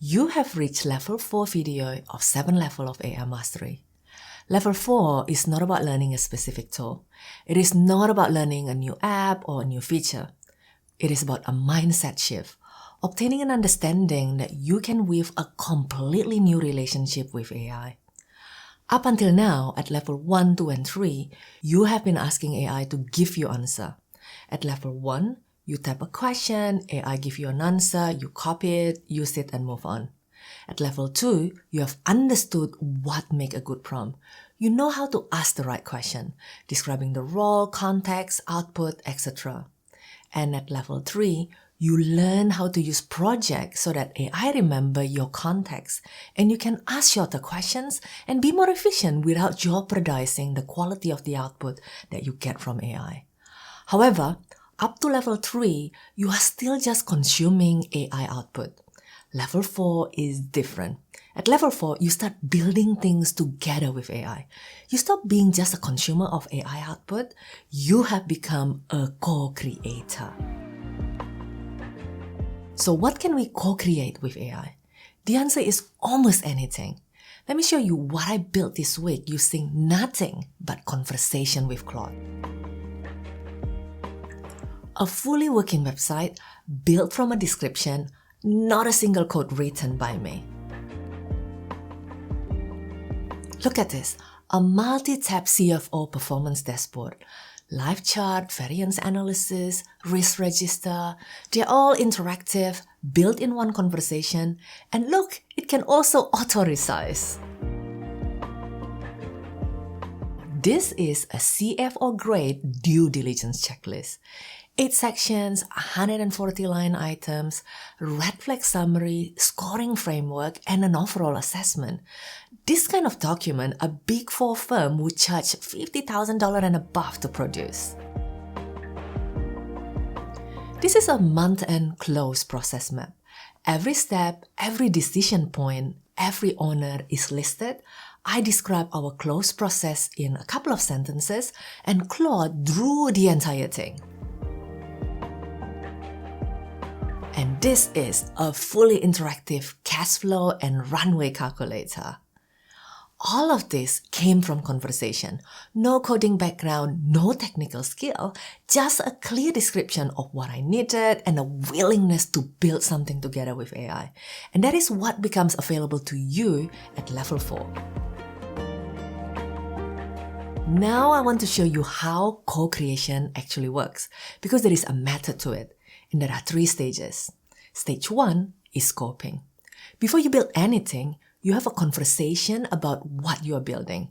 You have reached level 4 video of 7 level of AI mastery. Level 4 is not about learning a specific tool. It is not about learning a new app or a new feature. It is about a mindset shift, obtaining an understanding that you can weave a completely new relationship with AI. Up until now, at level 1, 2, and 3, you have been asking AI to give you answer. At level 1, you type a question, AI give you an answer, you copy it, use it, and move on. At level 2, you have understood what makes a good prompt. You know how to ask the right question, describing the role, context, output, etc. And at level 3, you learn how to use projects so that AI remember your context and you can ask shorter questions and be more efficient without jeopardizing the quality of the output that you get from AI. However, up to level 3, you are still just consuming AI output. Level 4 is different. At level 4, you start building things together with AI. You stop being just a consumer of AI output. You have become a co-creator. So what can we co-create with AI? The answer is almost anything. Let me show you what I built this week using nothing but conversation with Claude. A fully working website built from a description, not a single code written by me. Look at this, a multi-tab CFO performance dashboard. Live chart, variance analysis, risk register, they're all interactive, built in one conversation, and look, it can also auto-resize. This is a CFO-grade due diligence checklist. 8 sections, 140 line items, red flag summary, scoring framework, and an overall assessment. This kind of document, a Big 4 firm would charge $50,000 and above to produce. This is a month-end close process map. Every step, every decision point, every owner is listed. I describe our close process in a couple of sentences, and Claude drew the entire thing. And this is a fully interactive cash flow and runway calculator. All of this came from conversation. No coding background, no technical skill, just a clear description of what I needed and a willingness to build something together with AI. And that is what becomes available to you at level 4. Now I want to show you how co-creation actually works, because there is a method to it. And there are 3 stages. Stage 1 is scoping. Before you build anything, you have a conversation about what you are building.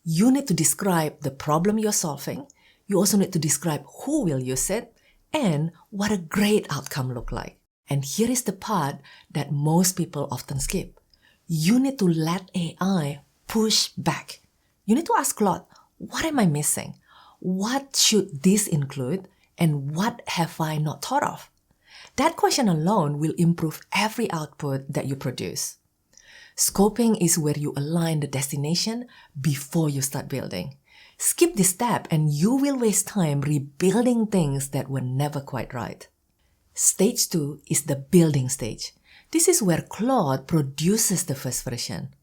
You need to describe the problem you're solving. You also need to describe who will use it and what a great outcome looks like. And here is the part that most people often skip. You need to let AI push back. You need to ask Claude, what am I missing? What should this include? And what have I not thought of? That question alone will improve every output that you produce. Scoping is where you align the destination before you start building. Skip this step and you will waste time rebuilding things that were never quite right. Stage 2 is the building stage. This is where Claude produces the first version.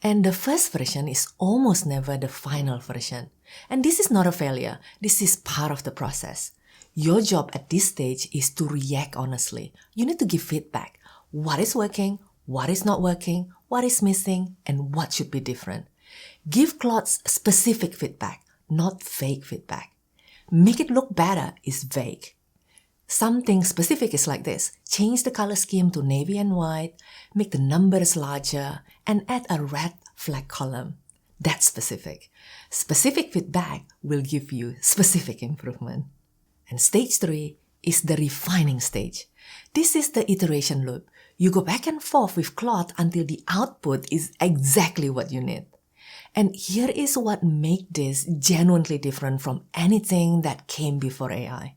And the first version is almost never the final version. And this is not a failure. This is part of the process. Your job at this stage is to react honestly. You need to give feedback. What is working? What is not working? What is missing? And what should be different? Give Claude specific feedback, not fake feedback. Make it look better is vague. Something specific is like this. Change the color scheme to navy and white, make the numbers larger, and add a red flag column. That's specific. Specific feedback will give you specific improvement. And stage 3 is the refining stage. This is the iteration loop. You go back and forth with Claude until the output is exactly what you need. And here is what makes this genuinely different from anything that came before AI.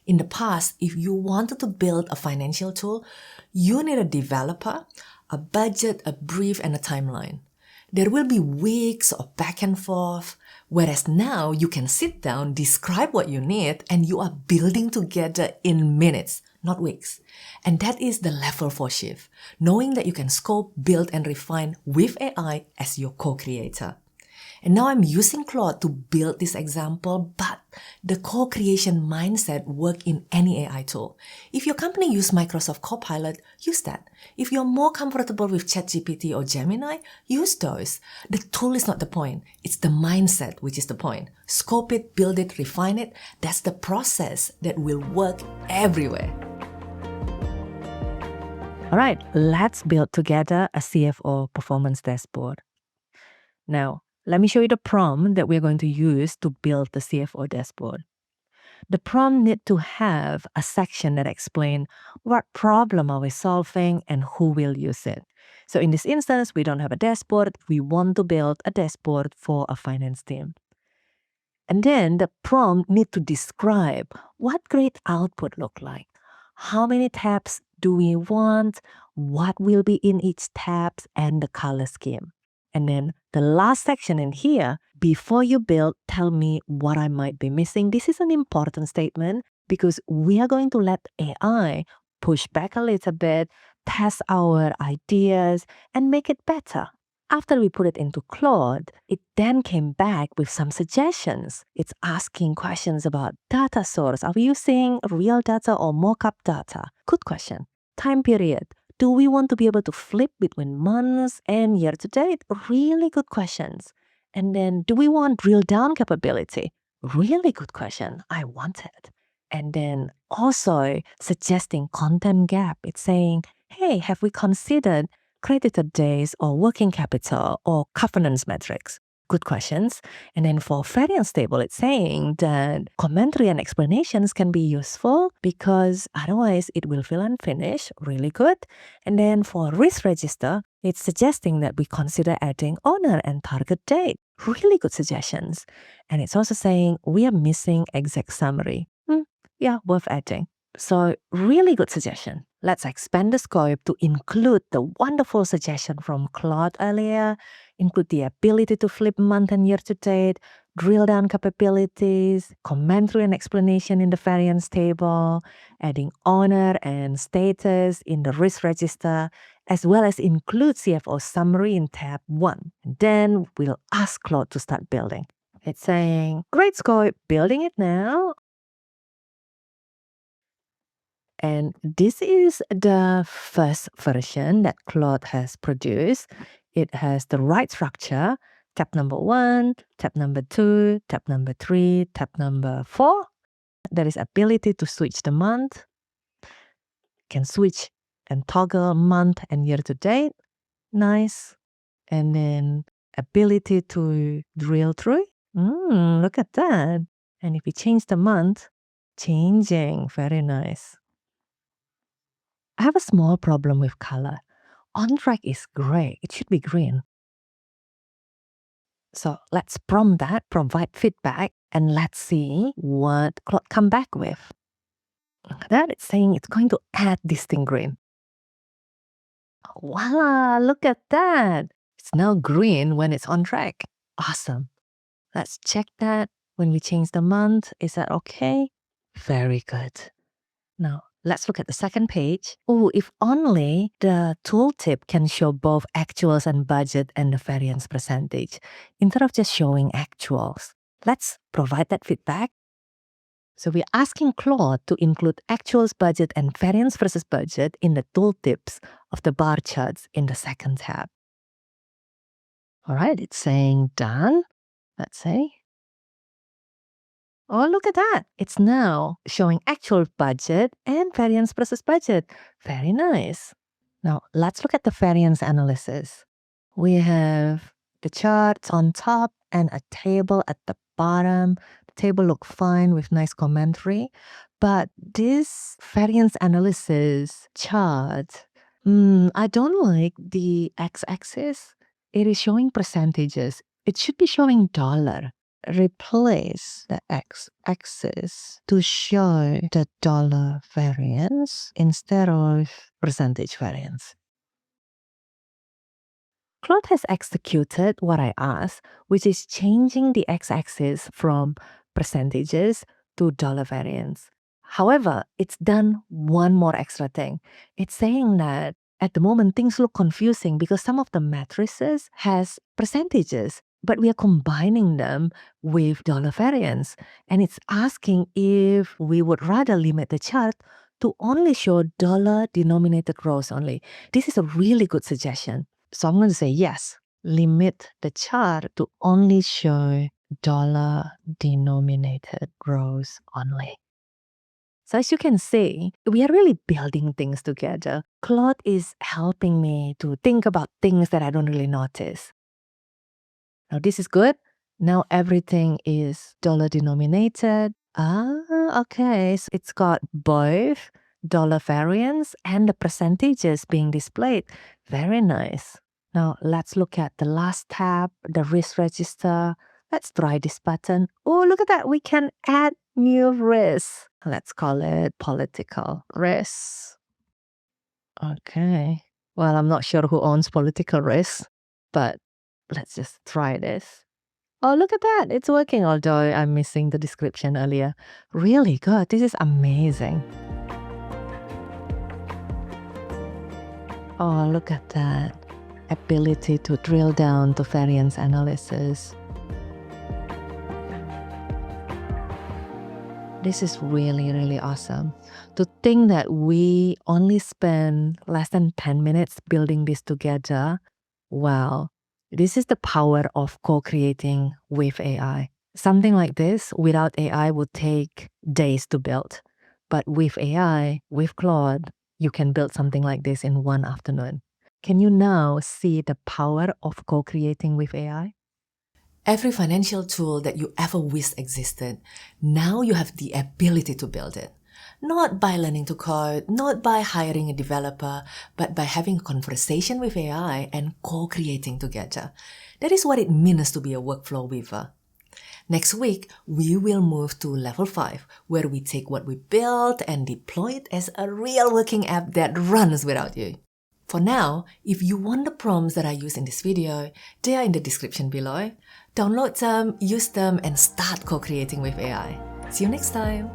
In the past, if you wanted to build a financial tool, you need a developer, a budget, a brief, and a timeline. There will be weeks of back and forth, whereas now you can sit down, describe what you need, and you are building together in minutes, not weeks. And that is the level 4 shift, knowing that you can scope, build, and refine with AI as your co-creator. And now I'm using Claude to build this example, but the co-creation mindset works in any AI tool. If your company uses Microsoft Copilot, use that. If you're more comfortable with ChatGPT or Gemini, use those. The tool is not the point. It's the mindset which is the point. Scope it, build it, refine it. That's the process that will work everywhere. All right, let's build together a CFO performance dashboard. Now, let me show you the prompt that we're going to use to build the CFO dashboard. The prompt needs to have a section that explains what problem are we solving and who will use it. So in this instance, we don't have a dashboard. We want to build a dashboard for a finance team. And then the prompt needs to describe what great output look like. How many tabs do we want? What will be in each tab and the color scheme. And then the last section in here, before you build, tell me what I might be missing. This is an important statement because we are going to let AI push back a little bit, test our ideas, and make it better. After we put it into Claude, it then came back with some suggestions. It's asking questions about data source. Are we using real data or mock-up data? Good question. Time period. Do we want to be able to flip between months and year to date? Really good questions. And then, do we want drill down capability? Really good question. I want it. And then also suggesting content gap. It's saying, hey, have we considered credited days or working capital or governance metrics? Good questions. And then for variance table, it's saying that commentary and explanations can be useful because otherwise it will feel unfinished. Really good. And then for risk register, it's suggesting that we consider adding owner and target date. Really good suggestions. And it's also saying we are missing exact summary. Yeah, worth adding. So really good suggestion. Let's expand the scope to include the wonderful suggestion from Claude earlier, include the ability to flip month and year to date, drill down capabilities, commentary and explanation in the variance table, adding owner and status in the risk register, as well as include CFO summary in tab 1. And then we'll ask Claude to start building. It's saying, great scope, building it now. And this is the first version that Claude has produced. It has the right structure, tab number 1, tab number 2, tab number 3, tab number 4. There is ability to switch the month. Can switch and toggle month and year to date. Nice. And then ability to drill through. Look at that. And if we change the month, changing. Very nice. I have a small problem with color. On track is gray. It should be green. So let's prompt that, provide feedback, and let's see what Claude come back with. Look at that. It's saying it's going to add distinct green. Voila, look at that. It's now green when it's on track. Awesome. Let's check that when we change the month. Is that okay? Very good. Now, let's look at the second page. Oh, if only the tooltip can show both actuals and budget and the variance percentage, instead of just showing actuals. Let's provide that feedback. So we're asking Claude to include actuals, budget, and variance versus budget in the tooltips of the bar charts in the second tab. All right, it's saying done. Let's say. Oh, look at that. It's now showing actual budget and variance versus budget. Very nice. Now, let's look at the variance analysis. We have the charts on top and a table at the bottom. The table looks fine with nice commentary. But this variance analysis chart, I don't like the x-axis. It is showing percentages. It should be showing dollar. Replace the x-axis to show the dollar variance instead of percentage variance. Claude has executed what I asked, which is changing the x-axis from percentages to dollar variance. However, it's done one more extra thing. It's saying that at the moment, things look confusing because some of the matrices has percentages, but we are combining them with dollar variance. And it's asking if we would rather limit the chart to only show dollar-denominated rows only. This is a really good suggestion. So I'm going to say yes, limit the chart to only show dollar-denominated rows only. So as you can see, we are really building things together. Claude is helping me to think about things that I don't really notice. Now this is good. Now everything is dollar denominated. Okay. So it's got both dollar variance and the percentages being displayed. Very nice. Now let's look at the last tab, the risk register. Let's try this button. Oh, look at that. We can add new risks. Let's call it political risk. Okay. Well, I'm not sure who owns political risk, but let's just try this. Oh, look at that. It's working, although I'm missing the description earlier. Really good. This is amazing. Oh, look at that. Ability to drill down to variance analysis. This is really, really awesome. To think that we only spend less than 10 minutes building this together. Wow. This is the power of co-creating with AI. Something like this without AI would take days to build. But with AI, with Claude, you can build something like this in one afternoon. Can you now see the power of co-creating with AI? Every financial tool that you ever wished existed, now you have the ability to build it. Not by learning to code, not by hiring a developer, but by having a conversation with AI and co-creating together. That is what it means to be a workflow weaver. Next week, we will move to level 5, where we take what we built and deploy it as a real working app that runs without you. For now, if you want the prompts that I use in this video, they are in the description below. Download them, use them, and start co-creating with AI. See you next time!